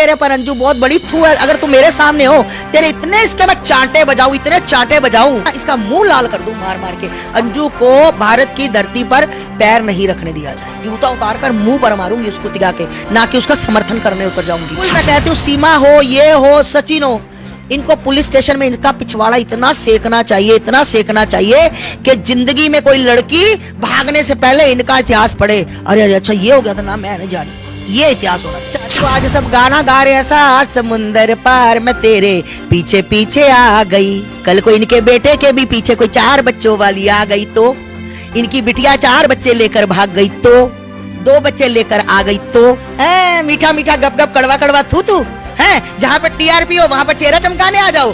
तेरे पर अंजू बहुत बड़ी थू है। अगर तू मेरे सामने हो, तेरे इतने इसके मैं चांटे बजाऊं, इतने चांटे बजाऊं, इसका मुंह लाल कर दूं मार मार के। अंजू को भारत की धरती पर पैर नहीं रखने दिया जाए। जूता उतार कर मुंह पर मारूंगी उसको तिगा के, ना कि उसका समर्थन करने उतर जाऊंगी। मैं कहती हूँ सीमा हो, ये हो, सचिन हो, इनको पुलिस स्टेशन में इनका पिछवाड़ा इतना सेकना चाहिए, इतना सेकना चाहिए कि जिंदगी में कोई लड़की भागने से पहले इनका इतिहास पढ़े। अरे अरे अच्छा ये हो गया था ना, मैं नहीं जा रही, ये इतिहास होना चाहिए। तो आज सब गाना गा रहे ऐसा, समुंदर पार मैं तेरे पीछे पीछे आ गई। कल को इनके बेटे के भी पीछे कोई 4 बच्चों वाली आ गई तो, इनकी बिटिया 4 बच्चे लेकर भाग गई तो, 2 बच्चे लेकर आ गई तो, मीठा मीठा गप गप कड़वा कड़वा थू थू है, जहाँ पे टीआरपी हो वहाँ पर चेहरा चमकाने आ जाओ।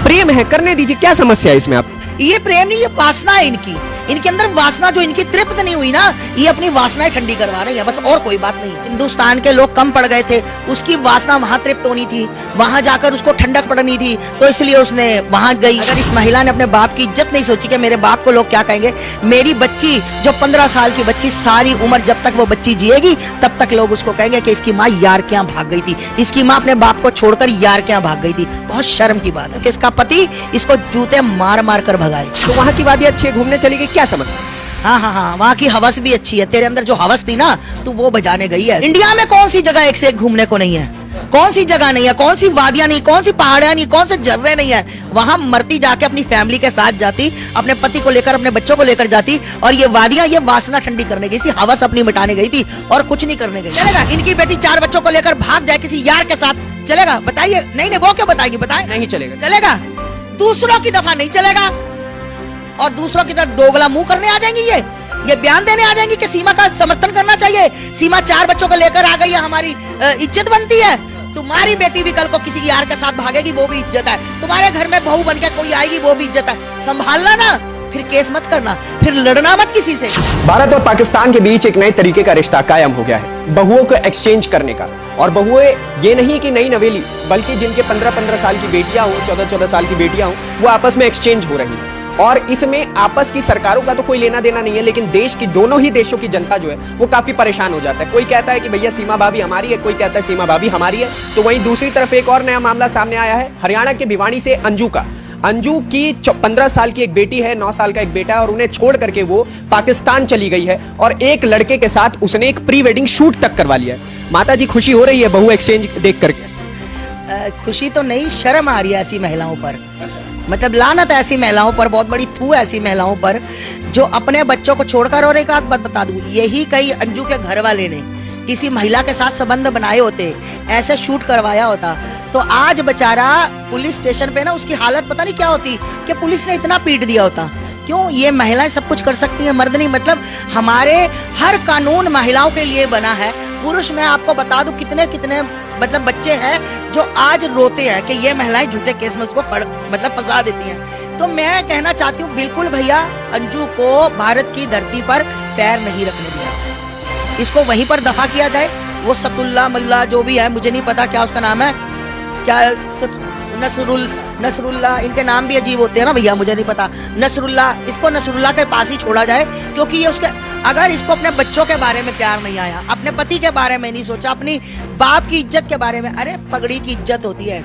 प्रेम है, करने दीजिए, क्या समस्या है इसमें? आप ये प्रेम नहीं, ये वासना है इनकी, इनके अंदर वासना जो इनकी तृप्त नहीं हुई ना, ये अपनी वासनाएं ठंडी करवा रही है, बस और कोई बात नहीं है। हिंदुस्तान के लोग कम पड़ गए थे, उसकी वासना वहां तृप्त होनी थी, वहां जाकर उसको ठंडक पड़नी थी, तो इसलिए उसने वहां गई। अगर इस महिला ने अपने बाप की इज्जत नहीं सोची कि मेरे बाप को लोग क्या कहेंगे, मेरी बच्ची जो 15 साल की बच्ची, सारी उम्र जब तक वो बच्ची जिएगी तब तक लोग उसको कहेंगे कि इसकी माँ यार के यहाँ भाग गई थी, इसकी माँ अपने बाप को छोड़कर यार के यहाँ भाग गई थी। बहुत शर्म की बात है कि इसका पति इसको जूते मार मार कर भगाए। तो वहाँ की वादियाँ अच्छी घूमने चली गई, क्या समस्या? हाँ, वहाँ की हवस भी अच्छी है। तेरे अंदर जो हवस थी ना, तू वो बजाने गई है। इंडिया में कौन सी जगह एक से एक घूमने को नहीं है, कौन सी जगह नहीं है, कौन सी वादियां नहीं, कौन सी पहाड़ियां नहीं, कौन से झरने नहीं है। वहां मरती जाके अपनी फैमिली के साथ जाती, अपने पति को लेकर, अपने बच्चों को लेकर जाती, और ये वादियां ये वासना ठंडी करने गई थी, हवस अपनी मिटाने गई थी, और कुछ नहीं करने गई। चलेगा इनकी बेटी 4 बच्चों को लेकर भाग जाए किसी यार के साथ, चलेगा? बताइए। नहीं वो क्यों बताएगी, बताए? नहीं चलेगा। चलेगा? दूसरों की दफा नहीं चलेगा, और दूसरों की तरफ दोगला मुंह करने आ जाएंगी। ये बयान देने आ जाएंगी कि सीमा का समर्थन करना चाहिए, सीमा 4 बच्चों को लेकर आ गई है, हमारी इज्जत बनती है। तुम्हारी बेटी भी कल को किसी यार के साथ भागेगी, वो भी इज्जत है। तुम्हारे घर में बहू बनके कोई आएगी, वो भी इज्जत है। संभालना ना, फिर केस मत करना, फिर लड़ना मत किसी से। भारत और पाकिस्तान के बीच एक नए तरीके का रिश्ता कायम हो गया है, बहुओं को एक्सचेंज करने का। और बहुएं ये नहीं कि नई नवेली, बल्कि जिनके 15-15 साल की बेटियां हो, 14-14 साल की बेटियां हो, वो आपस में एक्सचेंज हो रही है। और इसमें आपस की सरकारों का तो कोई लेना देना नहीं है, लेकिन देश की, दोनों ही देशों की जनता जो है वो काफी परेशान हो जाता है। कोई कहता है कि भैया सीमा भाभी हमारी है, कोई कहता है सीमा भाभी हमारी है। तो वहीं दूसरी तरफ एक और नया मामला सामने आया है, हरियाणा के भिवानी से अंजू का। अंजू की 15 साल की एक बेटी है, 9 साल का एक बेटा है, और उन्हें छोड़ करके वो पाकिस्तान चली गई है, और एक लड़के के साथ उसने एक प्री वेडिंग शूट तक करवा लिया है। माता जी, खुशी हो रही है बहु एक्सचेंज देख करके? खुशी तो नहीं, शर्म आ रही है ऐसी महिलाओं पर। मतलब लानत ऐसी महिलाओं पर, बहुत बड़ी थू ऐसी महिलाओं पर जो अपने बच्चों को छोड़कर। और एक बात बता दूं, यही कई अंजू के घर वाले ने किसी महिला के साथ संबंध बनाए होते, ऐसे शूट करवाया होता, तो आज बेचारा पुलिस स्टेशन पे ना उसकी हालत पता नहीं क्या होती, कि पुलिस ने इतना पीट दिया होता। क्यों? ये महिलाएं सब कुछ कर सकती हैं, मर्द नहीं। मतलब हमारे हर कानून महिलाओं के लिए बना है। पुरुष मैं आपको बता दूं कितने कितने मतलब बच्चे हैं जो आज रोते हैं कि ये महिलाएं झूठे केस में उसको मतलब फंसा देती हैं। तो मैं कहना चाहती हूँ, बिल्कुल भैया, अंजू को भारत की धरती पर पैर नहीं रखने दिया जाए, इसको वहीं पर दफा किया जाए। वो सतुल्ला मल्ला जो भी है, मुझे नहीं पता क्या उसका नाम है, क्या नसरुल्ला, इनके नाम भी अजीब होते हैं ना भैया, मुझे नहीं पता। नसरुल्ला, इसको नसरुल्ला के पास ही छोड़ा जाए, क्योंकि ये उसके, अगर इसको अपने बच्चों के बारे में प्यार नहीं आया, अपने पति के बारे में नहीं सोचा, अपनी बाप की इज्जत के बारे में, अरे पगड़ी की इज्जत होती है।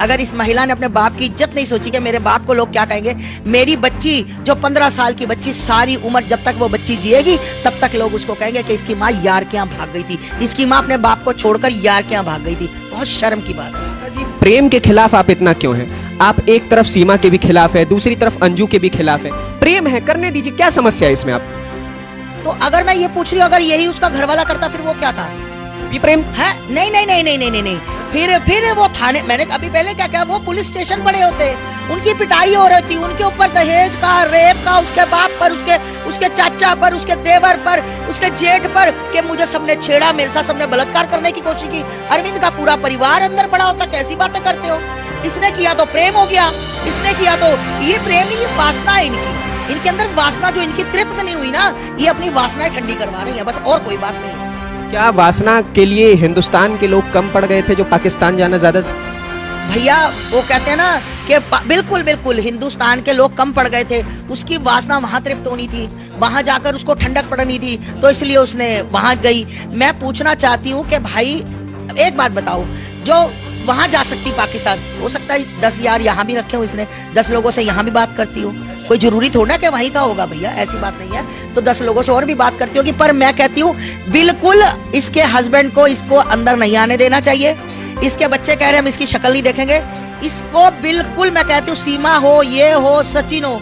अगर इस महिला ने अपने बाप की इज्जत नहीं सोची कि मेरे बाप को लोग क्या कहेंगे, मेरी बच्ची जो 15 साल की बच्ची, सारी उम्र जब तक वो बच्ची जिएगी तब तक लोग उसको कहेंगे कि इसकी माँ यार के यहाँ भाग गई थी, इसकी माँ अपने बाप को छोड़कर यार के यहाँ भाग गई थी। बहुत शर्म की बात है जी। प्रेम के खिलाफ आप इतना क्यों हैं? आप एक तरफ सीमा के भी खिलाफ है, दूसरी तरफ अंजू के भी खिलाफ है। प्रेम है, करने दीजिए, क्या समस्या है इसमें? आप तो अगर मैं ये पूछ रही हूँ, अगर यही उसका घरवाला करता फिर वो क्या था? ये प्रेम है? नहीं नहीं नहीं नहीं नहीं नहीं। फिर वो थाने, मैंने अभी पहले क्या क्या, वो पुलिस स्टेशन पड़े होते, उनकी पिटाई हो रही थी, उनके ऊपर दहेज का, रेप का, उसके बाप पर, उसके चाचा पर, उसके देवर पर, उसके जेठ पर, कि मुझे सबने छेड़ा, मेरे साथ सबने बलात्कार करने की कोशिश की। अरविंद का पूरा परिवार अंदर पड़ा होता। कैसी बातें करते हो? इसने किया तो प्रेम हो गया, इसने किया तो ये प्रेम नहीं, ये वासना है इनकी। इनके अंदर वासना जो इनकी तृप्त नहीं हुई ना, ये अपनी वासनाएं ठंडी करवा रही है, बस और कोई बात नहीं है। क्या वासना के लिए हिंदुस्तान के लोग कम पड़ गए थे जो पाकिस्तान जाना ज्यादा? भैया वो कहते हैं ना कि बिल्कुल बिल्कुल हिंदुस्तान के लोग कम पड़ गए थे, उसकी वासना वहां तृप्त होनी थी, वहां जाकर उसको ठंडक पड़नी थी, तो इसलिए उसने वहां गई। मैं पूछना चाहती हूँ कि भाई एक बात बताओ, जो वहां जा सकती पाकिस्तान, हो सकता है 10 यार यहाँ भी रखे हो इसने, 10 लोगों से यहाँ भी बात करती हो, कोई जरूरी थोड़ा कि वहीं का होगा भैया, ऐसी बात नहीं है। तो 10 लोगों से और भी बात करती होगी, पर मैं कहती हूँ बिल्कुल इसके हस्बैंड को इसको अंदर नहीं आने देना चाहिए। इसके बच्चे कह रहे हैं हम इसकी शक्ल नहीं देखेंगे, इसको बिल्कुल मैं कहती हूँ सीमा हो, ये हो, सचिन हो,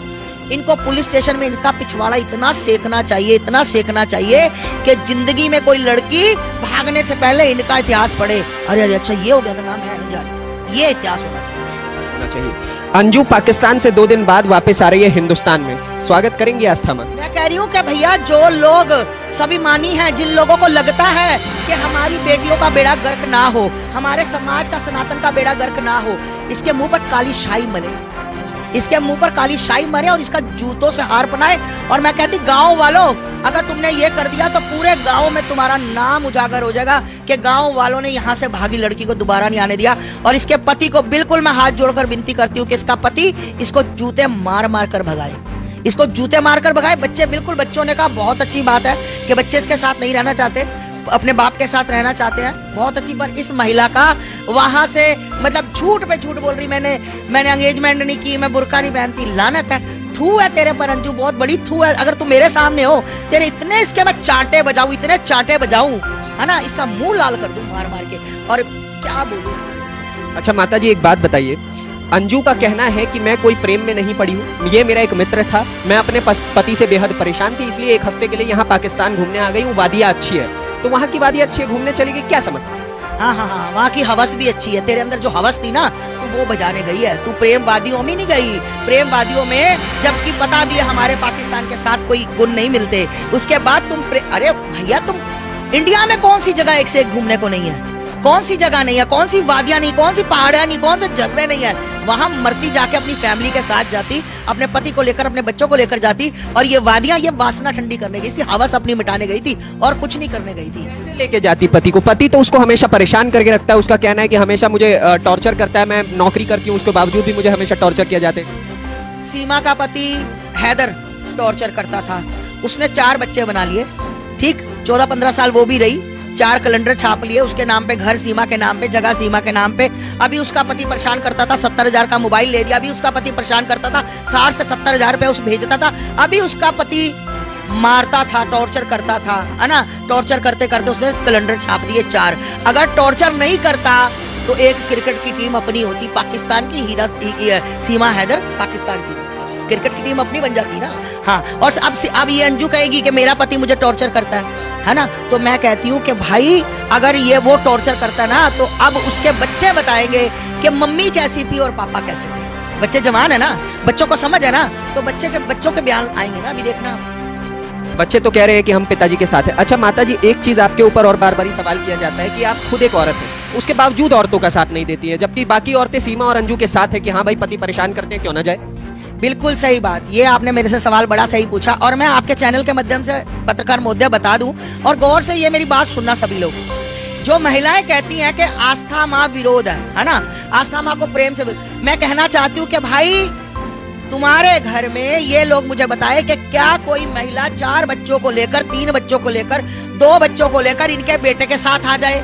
इनको पुलिस स्टेशन में इनका पिछवाड़ा इतना सेकना चाहिए, इतना सेकना चाहिए कि जिंदगी में कोई लड़की भागने से पहले इनका इतिहास पढ़े। अरे अरे अच्छा ये हो गया था ना, मैं नहीं जा रही, ये इतिहास होना चाहिए। अंजू पाकिस्तान से 2 दिन बाद वापस आ रही है हिंदुस्तान में, स्वागत करेंगे आस्था में? मैं कह रही हूँ कि भैया जो लोग सभी मानी हैं, जिन लोगों को लगता है कि हमारी बेटियों का बेड़ा गर्क ना हो, हमारे समाज का सनातन का बेड़ा गर्क ना हो, इसके मुंह पर काली शाही मरे, इसके मुंह पर काली शाही मरे और इसका जूतों से हार पहनाए। और मैं कहती गांव वालों, अगर तुमने ये कर दिया तो पूरे गांव में तुम्हारा नाम उजागर हो जाएगा कि गांव वालों ने यहाँ से भागी लड़की को दोबारा नहीं आने दिया। और इसके पति को बिल्कुल मैं हाथ जोड़कर विनती करती हूँ कि इसका पति इसको जूते मार मार कर भगाए, इसको जूते मार कर भगाए। बच्चे बिल्कुल, बच्चों ने कहा बहुत अच्छी बात है कि बच्चे इसके साथ नहीं रहना चाहते, अपने बाप के साथ रहना चाहते हैं, बहुत अच्छी। पर इस महिला का वहां से मतलब झूठ पे झूठ बोल रही, मैंने एंगेजमेंट नहीं की, मैं बुर्का नहीं पहनती, लानत है, थू है तेरे पर अंजू, बहुत बड़ी थू है। अगर तू मेरे सामने हो, तेरे इतने इसके मैं चांटे बजाऊं, इतने चांटे बजाऊं, है ना, इसका मुंह लाल कर दूं मार मार के, और क्या बोलूं। अच्छा माता जी एक बात बताइए, अंजू का कहना है कि मैं कोई प्रेम में नहीं पड़ी हूँ, ये मेरा एक मित्र था, मैं अपने पति से बेहद परेशान थी, इसलिए 1 हफ्ते के लिए यहाँ पाकिस्तान घूमने आ गई हूँ, वादियाँ अच्छी है। तो वहाँ की वादियाँ अच्छी है, घूमने चली गई, क्या समझ? हाँ, वहाँ की हवस भी अच्छी है, तेरे अंदर जो हवस थी ना, तू वो बजाने गई है, तू प्रेम वादियों में नहीं गई। प्रेम वादियों में जबकि पता भी है हमारे पाकिस्तान के साथ कोई गुण नहीं मिलते, उसके बाद तुम अरे भैया तुम इंडिया में कौन सी जगह एक से एक घूमने को नहीं है, कौन सी जगह नहीं है, कौन सी वादियां नहीं, कौन सी पहाड़ियां नहीं, कौन से झरने नहीं है, वहां मरती जाके अपनी फैमिली के साथ जाती, अपने पति को लेकर, अपने बच्चों को लेकर जाती। और ये वादियां ये वासना ठंडी करने गई थी, हवस अपनी मिटाने गई थी, और कुछ नहीं करने गई थी। कैसे लेके जाती पति को? पति तो उसको हमेशा परेशान करके रखता है, उसका कहना है कि हमेशा मुझे टॉर्चर करता है, मैं नौकरी करती हूँ उसके बावजूद भी मुझे हमेशा टॉर्चर किया जाता है। सीमा का पति हैदर टॉर्चर करता था, उसने 4 बच्चे बना लिए, ठीक, 14-15 साल वो भी रही, 4 कैलेंडर छाप लिए उसके नाम पे, घर सीमा के नाम पे, जगह सीमा के नाम पे। अभी उसका पति परेशान करता था, 70,000 का मोबाइल ले दिया, अभी उसका पति परेशान करता था, 60 से 70,000 रुपए उस भेजता था, अभी उसका पति मारता था, टॉर्चर करता था, है ना, टॉर्चर करते करते उसने कैलेंडर छाप दिए 4। अगर टॉर्चर नहीं करता तो एक क्रिकेट की टीम अपनी होती पाकिस्तान की, सीमा हैदर पाकिस्तान की क्रिकेट की टीम अपनी बन जाती ना। हाँ, और अब ये अंजू कहेगी कि मेरा पति मुझे टॉर्चर करता है ना, तो मैं कहती हूँ कि भाई अगर ये वो टॉर्चर करता ना, तो अब उसके बच्चे बताएंगे कि मम्मी कैसी थी और पापा कैसे थे। बच्चे जवान है ना, बच्चों को समझ है ना, तो बच्चों के बयान आएंगे ना, अभी देखना। बच्चे तो कह रहे हैं कि हम पिताजी के साथ हैं। अच्छा माता जी एक चीज आपके ऊपर और बार बार सवाल किया जाता है कि आप खुद एक औरत हैं, उसके बावजूद औरतों का साथ नहीं देती है, जबकि बाकी औरतें सीमा और अंजू के साथ है कि हाँ भाई पति परेशान करते हैं, क्यों ना जाए। बिल्कुल सही बात, ये आपने मेरे से सवाल बड़ा सही पूछा, और मैं आपके चैनल के माध्यम से पत्रकार महोदय बता दूं, और गौर से ये मेरी बात सुनना सभी लोग। जो महिलाएं कहती हैं कि आस्था माँ विरोध है ना, आस्था माँ को प्रेम से, मैं कहना चाहती हूँ कि भाई तुम्हारे घर में ये लोग मुझे बताए कि क्या कोई महिला 4 बच्चों को लेकर, 3 बच्चों को लेकर, 2 बच्चों को लेकर इनके बेटे के साथ आ जाए,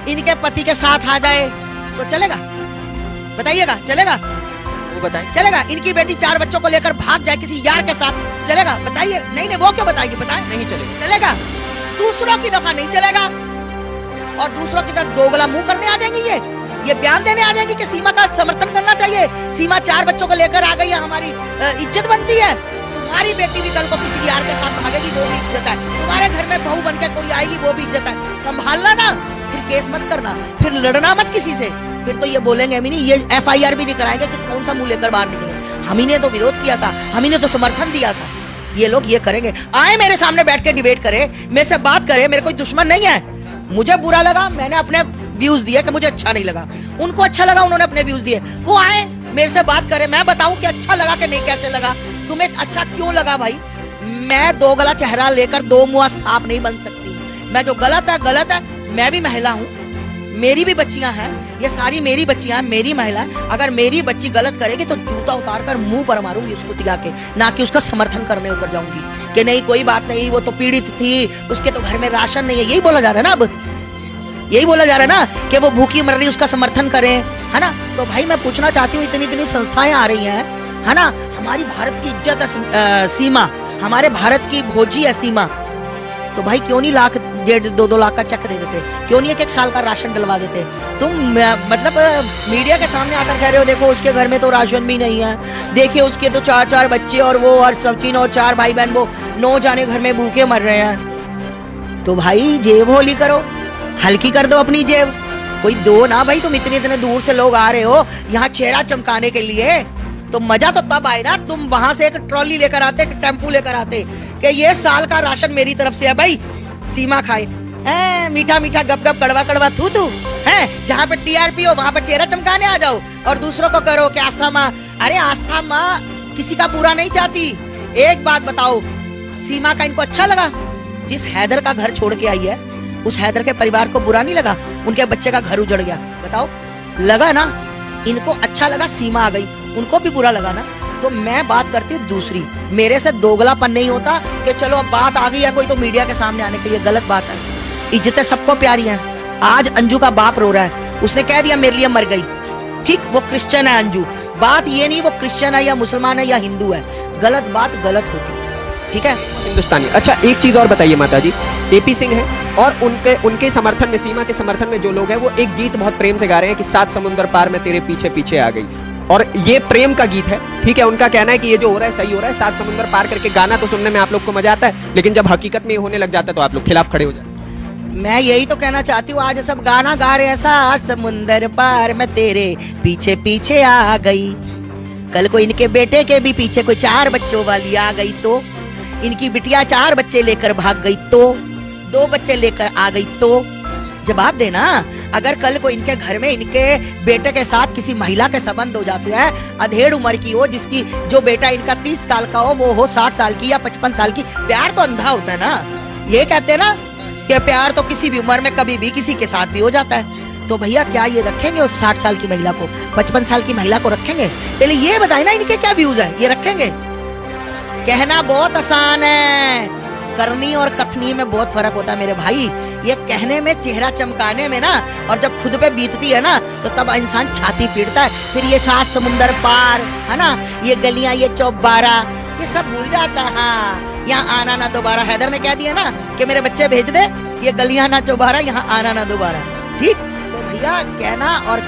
इनके पति के साथ आ जाए तो चलेगा? बताइएगा, चलेगा? बताएं। चलेगा? इनकी बेटी 4 बच्चों को लेकर भाग जाए किसी यार के साथ, चलेगा? बताइए। नहीं, वो क्यों बताएगी? बताएं। नहीं चलेगा। चलेगा? दूसरों की दफा नहीं चलेगा, और दूसरों की तरफ दोगला मुंह करने आ जाएंगी, ये बयान देने आ जाएंगी कि सीमा का समर्थन करना चाहिए, सीमा 4 बच्चों को लेकर आ गई है, हमारी इज्जत बनती है। तुम्हारी बेटी भी कल को किसी यार के साथ भागेगी, वो भी इज्जत है। तुम्हारे घर में बहू बनकर कोई आएगी, वो भी इज्जत है। संभालना ना, फिर केस मत करना, फिर लड़ना मत किसी से, फिर तो ये बोलेंगे हम ही नहीं, ये FIR भी नहीं कराएंगे कि कौन सा मुंह लेकर बाहर निकले, हम ही ने तो विरोध किया था, हम ही ने तो समर्थन दिया था। ये लोग ये करेंगे, आए मेरे सामने बैठ के डिबेट करे, मेरे से बात करे, मेरे कोई दुश्मन नहीं है। मुझे बुरा लगा, मैंने अपने व्यूज दिए कि मुझे अच्छा नहीं लगा, उनको अच्छा लगा, उन्होंने अपने व्यूज दिए, वो आए मेरे से बात करे, मैं बताऊं कि अच्छा लगा कि नहीं, कैसे लगा, तुम्हें अच्छा क्यों लगा। भाई मैं 2 गला चेहरा लेकर 2 मुआ सांप नहीं बन सकती, मैं जो गलत है गलत है, मैं भी महिला हूँ, मेरी भी बच्चियां हैं, ये सारी मेरी बच्चियां हैं, मेरी महिला। अगर मेरी बच्ची गलत करेगी तो जूता उतार कर मुंह पर मारूंगी उसको तिगा के, ना कि उसका समर्थन करने उतर जाऊंगी कि नहीं कोई बात नहीं, वो तो पीड़ित थी, उसके तो घर में राशन नहीं है, यही बोला जा रहा है ना अब, यही बोला जा रहा है ना कि वो भूखी मर रही, उसका समर्थन करें, है ना। तो भाई मैं पूछना चाहती हूँ, इतनी इतनी संस्थाएं आ रही हैं, है ना, हमारी भारत की इज्जत है सीमा, हमारे भारत की भोजी है सीमा, तो भाई क्यों नहीं 1.5-2 लाख का चेक दे देते, क्यों नहीं 1 साल का राशन डलवा देते। तुम मतलब मीडिया के सामने आकर कह रहे हो देखो उसके घर में तो राशन भी नहीं है, देखिए उसके तो 4-4 बच्चे और वो और सचिन और 4 भाई बहन, वो 9 जाने घर में भूखे मर रहे हैं। तो भाई जेब होली करो, हल्की कर दो अपनी जेब, कोई दो ना भाई। तुम इतने इतने दूर से लोग आ रहे हो यहाँ चेहरा चमकाने के लिए, तो मजा तो तब आए ना तुम वहां से एक ट्रॉली लेकर आते, एक टेम्पू लेकर आते कि ये साल का राशन मेरी तरफ से है भाई, सीमा खाए। मीठा मीठा गप गप कड़वा कड़वा थू थू है, जहाँ पे टीआरपी हो वहां पर चेहरा चमकाने आ जाओ और दूसरों को करो कि आस्था माँ। अरे आस्था माँ किसी का बुरा नहीं चाहती। एक बात बताओ, सीमा का इनको अच्छा लगा? जिस हैदर का घर छोड़ के आई है उस हैदर के परिवार को बुरा नहीं लगा? उनके बच्चे का घर उजड़ गया, बताओ, लगा ना? इनको अच्छा लगा सीमा आ गई, उनको भी बुरा लगा ना। तो मैं बात करती हूँ दूसरी, मेरे से दोगलापन नहीं होता कि चलो अब बात आ गई है कोई तो मीडिया के सामने आने के लिए, गलत बात है। इज्जतें सबको प्यारी हैं। आज अंजू का बाप रो रहा है, उसने कह दिया मेरे लिए मर गई, ठीक, वो क्रिश्चियन है अंजू, बात ये नहीं वो क्रिश्चियन है या मुसलमान है या हिंदू है, गलत बात गलत होती है, ठीक है। हिंदुस्तानी। अच्छा एक चीज और बताइए माता जी, एपी सिंह है और उनके समर्थन में, सीमा के समर्थन में जो लोग हैं वो एक गीत बहुत प्रेम से गा रहे हैं कि 7 समुंदर पार में तेरे पीछे पीछे आ गई, और ये प्रेम का गीत है, ठीक है। उनका कहना है कि ये जो हो रहा है सही हो रहा है, 7 समुंदर पार करके गाना तो सुनने में आप लोग को मजा आता है, लेकिन जब हकीकत में ये होने लग जाता है तो आप लोग खिलाफ खड़े हो जाते हैं। मैं यही तो कहना चाहती हूँ, आज सब गाना गा रहे हैं 7 समुंदर पार में तेरे पीछे पीछे आ गई, कल को इनके बेटे के भी पीछे कोई 4 बच्चों वाली आ गई तो, इनकी बिटिया 4 बच्चे लेकर भाग गई तो, 2 बच्चे लेकर आ गई तो, जवाब देना। अगर कल को इनके घर में इनके बेटे के साथ किसी महिला के संबंध हो जाते हैं, अधेड़ उम्र की हो, जिसकी जो बेटा इनका 30 साल का हो वो हो 60 साल की या 55 साल की, प्यार तो अंधा होता है ना। ये कहते हैं ना कि प्यार तो किसी भी उम्र में कभी भी किसी के साथ भी हो जाता है। तो भैया क्या ये रखेंगे उस 60 साल की महिला को, 55 साल की महिला को रखेंगे? पहले ये बताए ना इनके क्या व्यूज है, ये रखेंगे? कहना बहुत आसान है, करनी और कथनी में बहुत फर्क होता है मेरे भाई। ये कहने में, चेहरा चमकाने में ना, और जब खुद पे बीतती है ना तो तब इंसान छाती पीटता है। फिर ये 7 समुंदर पार, है ना, ये गलियां, ये चौबारा, ये सब भूल जाता है। हाँ, यहाँ आना ना दोबारा, हैदर ने कह दिया ना कि मेरे बच्चे भेज दे, ये गलियां ना चौबारा, यहाँ आना ना दोबारा, ठीक। तो भैया कहना और